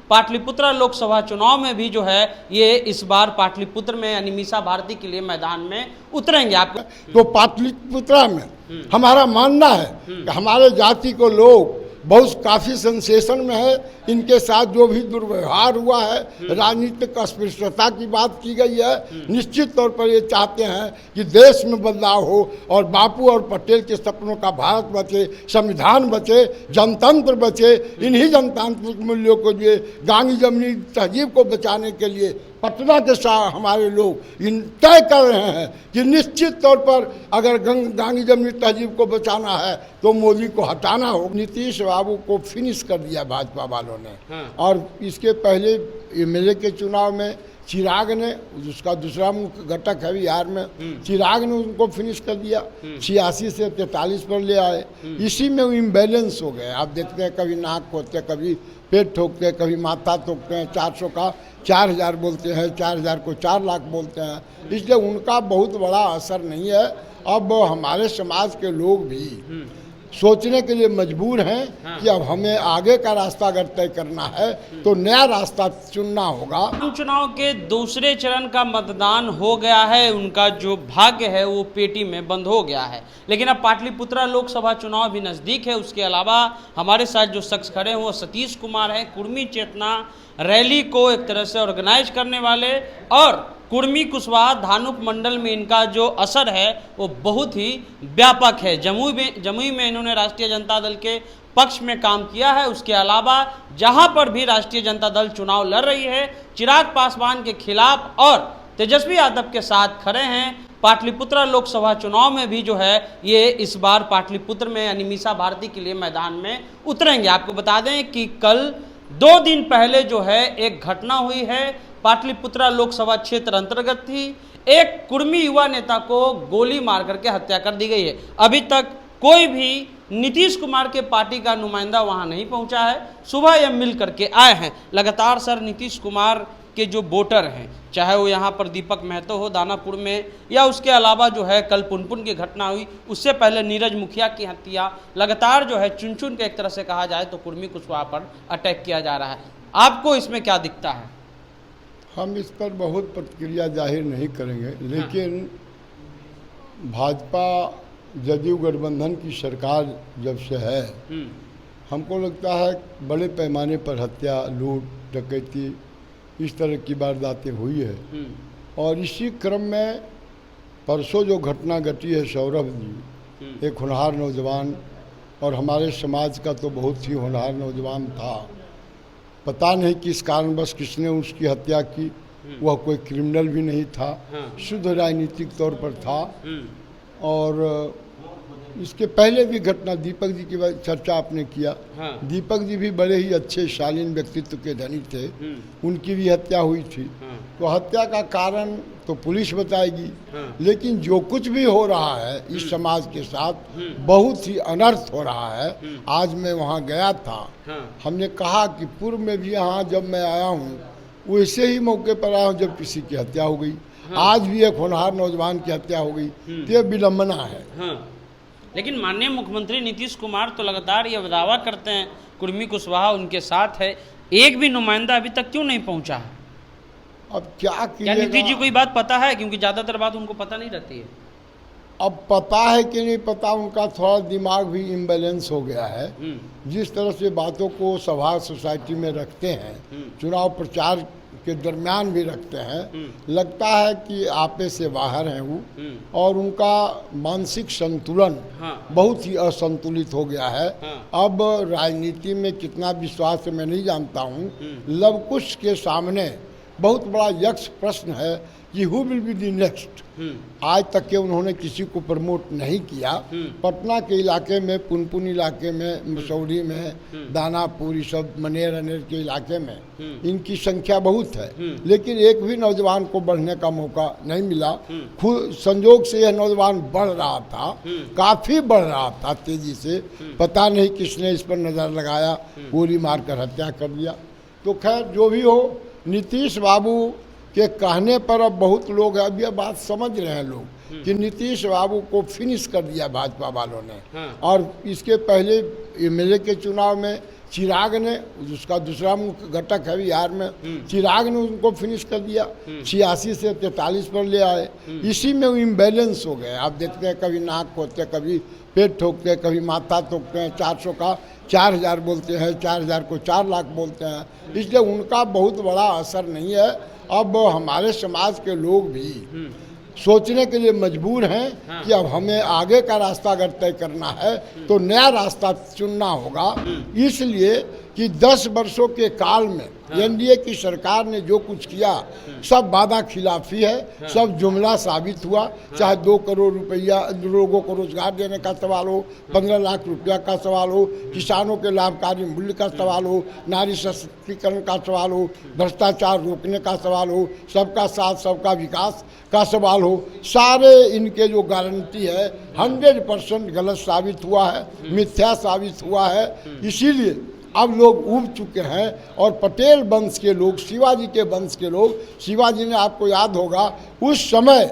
पाटलिपुत्र लोकसभा चुनाव में भी जो है ये इस बार पाटलिपुत्र में यानी मीसा भारती के लिए मैदान में उतरेंगे। आपको तो पाटलिपुत्र में हमारा मानना है कि हमारे जाति को लोग बहुत काफ़ी सेंसेशन में है। इनके साथ जो भी दुर्व्यवहार हुआ है, राजनीतिक अस्पृश्यता की बात की गई है, निश्चित तौर पर ये चाहते हैं कि देश में बदलाव हो और बापू और पटेल के सपनों का भारत बचे, संविधान बचे, जनतंत्र बचे। इन्हीं जनतांत्रिक मूल्यों को जो गांधी जमनी तहजीब को बचाने के लिए पटना के साथ हमारे लोग इन तय कर रहे हैं कि निश्चित तौर पर अगर गांधी जमनी तहजीब को बचाना है तो मोदी को हटाना हो। नीतीश बाबू को फिनिश कर दिया भाजपा वालों ने। और इसके पहले एमएलए के चुनाव में चिराग ने, उसका दूसरा मुख्य घटक है बिहार में, चिराग ने उनको फिनिश कर दिया, 86 से 43 पर ले आए। इसी में वो इम्बैलेंस हो गए। आप देखते हैं कभी नाक खोदते, कभी पेट ठोकते, कभी माथा ठोकते हैं। 400 का 4000 बोलते हैं, 4000 को 4 लाख बोलते हैं। इसलिए उनका बहुत बड़ा असर नहीं है। अब हमारे समाज के लोग भी सोचने के लिए मजबूर हैं कि अब हमें आगे का रास्ता अगर तय करना है तो नया रास्ता चुनना होगा। चुनाव के दूसरे चरण का मतदान हो गया है, उनका जो भाग्य है वो पेटी में बंद हो गया है। लेकिन अब पाटलिपुत्र लोकसभा चुनाव भी नज़दीक है। उसके अलावा हमारे साथ जो शख्स खड़े हैं वो सतीश कुमार हैं, कुर्मी चेतना रैली को एक तरह से ऑर्गेनाइज करने वाले, और कुर्मी कुशवाहा धानुक मंडल में इनका जो असर है वो बहुत ही व्यापक है। जमुई में इन्होंने राष्ट्रीय जनता दल के पक्ष में काम किया है। उसके अलावा जहां पर भी राष्ट्रीय जनता दल चुनाव लड़ रही है, चिराग पासवान के खिलाफ और तेजस्वी यादव के साथ खड़े हैं। पाटलिपुत्र लोकसभा चुनाव में भी जो है ये इस बार पाटलिपुत्र में यानी मीसा भारती के लिए मैदान में उतरेंगे। आपको बता दें कि कल 2 दिन पहले जो है एक घटना हुई है, पाटलिपुत्र लोकसभा क्षेत्र अंतर्गत थी। एक कुर्मी युवा नेता को गोली मार करके हत्या कर दी गई है। अभी तक कोई भी नीतीश कुमार के पार्टी का नुमाइंदा वहां नहीं पहुंचा है। सुबह ये मिल करके आए हैं। लगातार सर नीतीश कुमार के जो वोटर हैं, चाहे वो यहाँ पर दीपक महतो हो दानापुर में, या उसके अलावा जो है कल पुनपुन की घटना हुई, उससे पहले नीरज मुखिया की हत्या, लगातार जो है चुन चुन के एक तरह से कहा जाए तो कुर्मी कुशवाहा पर अटैक किया जा रहा है। आपको इसमें क्या दिखता है? हम इस पर बहुत प्रतिक्रिया जाहिर नहीं करेंगे, लेकिन भाजपा जदयू गठबंधन की सरकार जब से है, हमको लगता है बड़े पैमाने पर हत्या, लूट, डकैती, इस तरह की वारदातें हुई है। और इसी क्रम में परसों जो घटना घटी है, सौरभ जी एक होनहार नौजवान, और हमारे समाज का तो बहुत ही होनहार नौजवान था। पता नहीं किस कारणवश किसने उसकी हत्या की। वह कोई क्रिमिनल भी नहीं था, शुद्ध राजनीतिक तौर पर था। और इसके पहले भी घटना, दीपक जी की चर्चा आपने किया। दीपक जी भी बड़े ही अच्छे शालीन व्यक्तित्व के धनी थे, उनकी भी हत्या हुई थी। तो हत्या का कारण तो पुलिस बताएगी, लेकिन जो कुछ भी हो रहा है इस समाज के साथ बहुत ही अनर्थ हो रहा है। आज मैं वहाँ गया था, हमने कहा कि पूर्व में भी यहाँ जब मैं आया हूँ वैसे ही मौके पर आया हूँ जब किसी की हत्या हो गई। आज भी एक होनहार नौजवान की हत्या हो गई, तो ये विडम्बना है। लेकिन माननीय मुख्यमंत्री नीतीश कुमार तो लगातार ये दावा करते हैं कुर्मी कुशवाहा उनके साथ है। एक भी नुमाइंदा अभी तक क्यों नहीं पहुंचा है? अब क्या नीतीश जी को ये बात पता है? क्योंकि ज़्यादातर बात उनको पता नहीं रहती है। अब पता है कि नहीं पता, उनका थोड़ा दिमाग भी इम्बैलेंस हो गया है। जिस तरह से बातों को सभा सोसाइटी में रखते हैं, चुनाव प्रचार के दरमियान भी रखते हैं, लगता है कि आपे से बाहर हैं वो। और उनका मानसिक संतुलन बहुत ही असंतुलित हो गया है। अब राजनीति में कितना विश्वास है मैं नहीं जानता हूँ। लव कुश के सामने बहुत बड़ा यक्ष प्रश्न है कि who will be the next. आज तक के उन्होंने किसी को प्रमोट नहीं किया। पटना के इलाके में, पुनपुन इलाके में, मसौरी में, दानापुर, सब मनेर अनेर के इलाके में इनकी संख्या बहुत है, लेकिन एक भी नौजवान को बढ़ने का मौका नहीं मिला। खुद संजोग से यह नौजवान बढ़ रहा था, काफ़ी बढ़ रहा था तेजी से। पता नहीं किसने इस पर नज़र लगाया, गोली मारकर हत्या कर दिया। तो खैर जो भी हो, नीतीश बाबू के कहने पर अब बहुत लोग अब यह बात समझ रहे हैं लोग कि नीतीश बाबू को फिनिश कर दिया भाजपा वालों ने। और इसके पहले एमएलए के चुनाव में चिराग ने, उसका दूसरा मुख्य घटक है बिहार में, चिराग ने उनको फिनिश कर दिया, 86 से 43 पर ले आए। इसी में वो इम्बैलेंस हो गए। आप देखते हैं कभी नाक खोदते हैं, कभी पेट ठोकते हैं, कभी माथा ठोकते हैं। 400 का 4000 बोलते हैं, 4000 को 4 लाख बोलते हैं। इसलिए उनका बहुत बड़ा असर नहीं है। अब हमारे समाज के लोग भी सोचने के लिए मजबूर हैं कि अब हमें आगे का रास्ता अगर तय करना है तो नया रास्ता चुनना होगा। इसलिए कि 10 वर्षों के काल में एनडीए की सरकार ने जो कुछ किया सब वादा खिलाफी है, सब जुमला साबित हुआ। चाहे 2 करोड़ रुपया लोगों को रोजगार देने का सवाल हो, 15 लाख रुपया का सवाल हो, किसानों के लाभकारी मूल्य का सवाल हो, नारी सशक्तिकरण का सवाल हो, भ्रष्टाचार रोकने का सवाल हो, सबका साथ सबका विकास का सवाल हो, सारे इनके जो गारंटी है 100% गलत साबित हुआ है, मिथ्या साबित हुआ है। इसीलिए अब लोग उब चुके हैं और पटेल वंश के लोग, शिवाजी के वंश के लोग, शिवाजी ने, आपको याद होगा, उस समय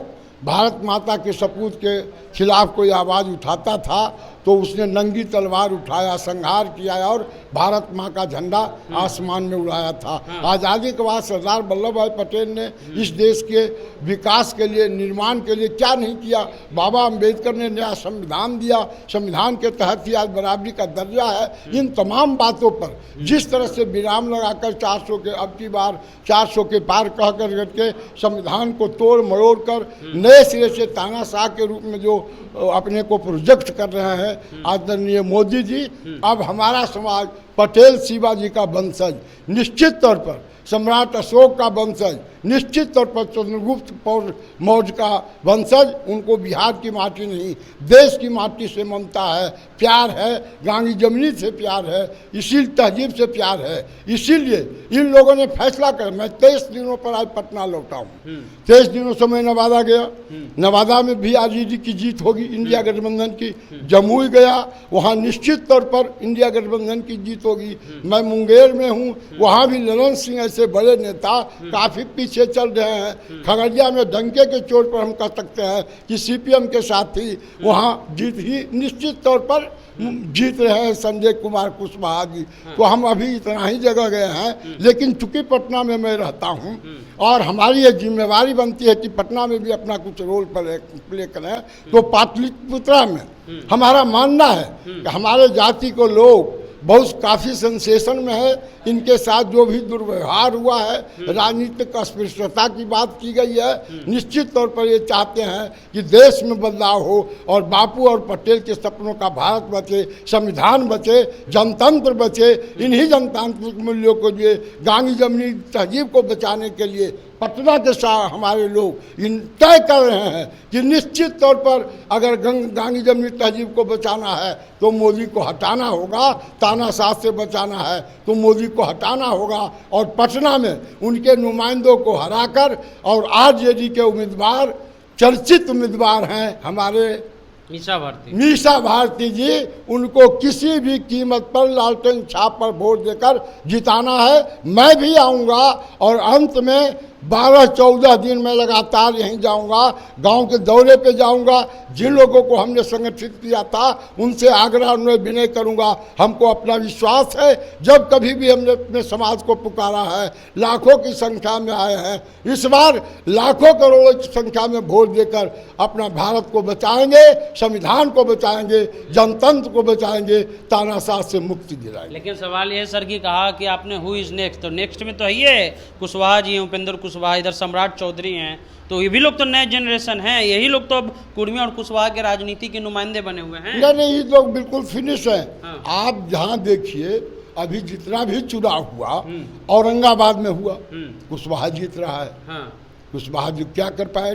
भारत माता के सपूत के खिलाफ कोई आवाज़ उठाता था तो उसने नंगी तलवार उठाया, संहार किया और भारत माँ का झंडा आसमान में उड़ाया था। आज़ादी के बाद सरदार वल्लभ भाई पटेल ने इस देश के विकास के लिए, निर्माण के लिए क्या नहीं किया। बाबा अम्बेडकर ने नया संविधान दिया, संविधान के तहत ही आज बराबरी का दर्जा है। इन तमाम बातों पर जिस तरह से विराम लगाकर 400 के, अब की बार 400 के पार कह करके संविधान को तोड़ मरोड़ कर नए सिरे से तानाशाह के रूप में जो अपने को प्रोजेक्ट कर रहे हैं आदरणीय मोदी जी, अब हमारा समाज पटेल शिवाजी का वंशज, निश्चित तौर पर सम्राट अशोक का वंशज, निश्चित तौर पर चंद्रगुप्त मौर्य का वंशज, उनको बिहार की माटी नहीं देश की माटी से ममता है, प्यार है, गांगी जमनी से प्यार है, इसी तहजीब से प्यार है। इसीलिए इन लोगों ने फैसला कर, मैं 23 दिनों पर आज पटना लौटा हूँ। 23 दिनों से मैं नवादा गया, नवादा में भी आरजेडी की जीत होगी, इंडिया गठबंधन की। जमुई गया, वहाँ निश्चित तौर पर इंडिया गठबंधन की जीत होगी। मैं मुंगेर में हूँ, वहाँ भी ललन सिंह ऐसे बड़े नेता काफ़ी पीछे चल रहे हैं। खगड़िया में डंके के चोट पर हम कह सकते हैं कि सीपीएम के साथ ही वहाँ जीत ही निश्चित तौर पर जीत रहे हैं संजय कुमार कुशवाहा जी। तो हम अभी इतना ही जगह गए हैं, लेकिन चूंकि पटना में मैं रहता हूँ और हमारी ये जिम्मेवारी बनती है कि पटना में भी अपना कुछ रोल प्ले करें, तो पाटलिपुत्रा में हमारा मानना है कि हमारे जाति को लोग बहुत काफ़ी सेंसेशन में है। इनके साथ जो भी दुर्व्यवहार हुआ है, राजनीतिक अस्पृश्यता की बात की गई है, निश्चित तौर पर ये चाहते हैं कि देश में बदलाव हो और बापू और पटेल के सपनों का भारत बचे, संविधान बचे, जनतंत्र बचे। इन्हीं जनतांत्रिक मूल्यों को लिए, गांगी जमनी तहजीब को बचाने के लिए पटना के साथ हमारे लोग इन तय कर रहे हैं कि निश्चित तौर पर अगर गांगी जमनी तहजीब को बचाना है तो मोदी को हटाना होगा, तानाशाह से बचाना है तो मोदी को हटाना होगा। और पटना में उनके नुमाइंदों को हराकर, और आरजेडी के उम्मीदवार, चर्चित उम्मीदवार हैं हमारे मीसा भारती जी, उनको किसी भी कीमत पर लालटेन छाप पर वोट देकर जिताना है। मैं भी आऊँगा और अंत में 12-14 दिन में लगातार यहीं जाऊंगा, गांव के दौरे पे जाऊंगा। जिन लोगों को हमने संगठित किया था उनसे आग्रह अनुरोध विनय करूंगा। हमको अपना विश्वास है, जब कभी भी हमने अपने समाज को पुकारा है, लाखों की संख्या में आए हैं। इस बार लाखों करोड़ों की संख्या में वोट देकर अपना भारत को बचाएंगे, संविधान को बचाएंगे, जनतंत्र को बचाएंगे, तानाशाह से मुक्ति दिलाएंगे। लेकिन सवाल ये सर की कहा कि आपने हु इज नेक्स्ट, तो नेक्स्ट में तो है ये कुशवाहा जी, उपेंद्र कुशवाहा, इधर सम्राट चौधरी हैं, तो ये भी लोग तो नए जनरेशन हैं, यही लोग तो अब कुर्मी और कुशवाहा के राजनीति के नुमाइंदे बने हुए हैं। नहीं, ये लोग बिल्कुल फिनिश हैं। आप जहाँ देखिए अभी जितना भी चुनाव हुआ औरंगाबाद में हुआ, कुशवाहा जीत रहा है। कुशवाहा जी क्या कर पाए?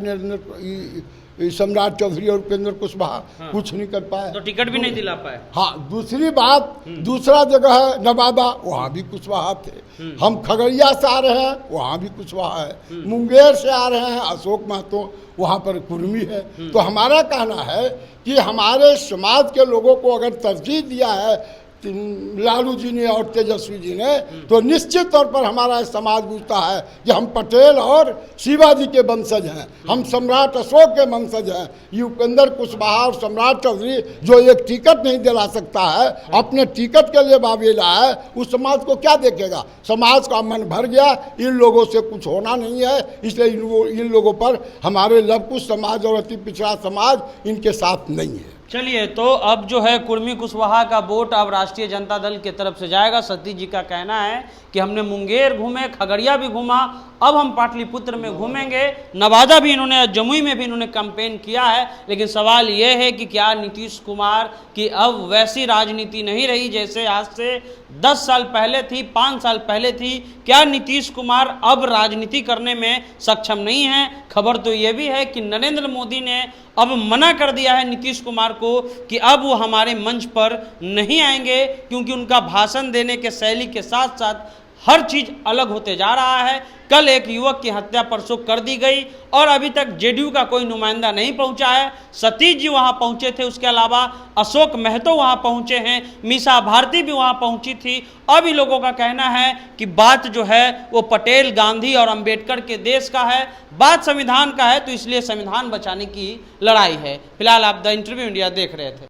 सम्राट चौधरी और उपेंद्र कुशवाहा कुछ नहीं कर पाए, तो टिकट भी नहीं दिला पाए। हाँ, दूसरी बात, दूसरा जगह है नवादा, वहाँ भी कुशवाहा थे। हम खगड़िया से आ रहे हैं, वहाँ भी कुशवाहा है। मुंगेर से आ रहे हैं, अशोक महतो, वहाँ पर कुर्मी है। तो हमारा कहना है कि हमारे समाज के लोगों को अगर तरजीह दिया है लालू जी ने और तेजस्वी जी ने, तो निश्चित तौर पर हमारा समाज पूछता है कि हम पटेल और शिवाजी के वंशज हैं, हम सम्राट अशोक के वंशज हैं। ये उपेंद्र कुशवाहा और सम्राट चौधरी जो एक टिकट नहीं दिला सकता है, अपने टिकट के लिए बावेला है, उस समाज को क्या देखेगा? समाज का मन भर गया, इन लोगों से कुछ होना नहीं है, इसलिए इन लोगों पर हमारे लवकुश समाज और अति पिछड़ा समाज इनके साथ नहीं है। चलिए, तो अब जो है कुर्मी कुशवाहा का वोट अब राष्ट्रीय जनता दल की तरफ से जाएगा। सतीश जी का कहना है कि हमने मुंगेर घूमे, खगड़िया भी घूमा, अब हम पाटलिपुत्र में घूमेंगे। नवादा भी इन्होंने, जमुई में भी इन्होंने कैंपेन किया है। लेकिन सवाल ये है कि क्या नीतीश कुमार की अब वैसी राजनीति नहीं रही जैसे आज से 10 साल पहले थी, 5 साल पहले थी? क्या नीतीश कुमार अब राजनीति करने में सक्षम नहीं है? खबर तो ये भी है कि नरेंद्र मोदी ने अब मना कर दिया है नीतीश कुमार को कि अब वो हमारे मंच पर नहीं आएंगे, क्योंकि उनका भाषण देने के शैली के साथ साथ हर चीज अलग होते जा रहा है। कल एक युवक की हत्या परसों कर दी गई और अभी तक जेडीयू का कोई नुमाइंदा नहीं पहुंचा है। सतीश जी वहां पहुंचे थे, उसके अलावा अशोक महतो वहां पहुंचे हैं, मीसा भारती भी वहां पहुंची थी। अब इन लोगों का कहना है कि बात जो है वो पटेल, गांधी और अंबेडकर के देश का है, बात संविधान का है, तो इसलिए संविधान बचाने की लड़ाई है। फिलहाल आप द इंटरव्यू इंडिया देख रहे थे।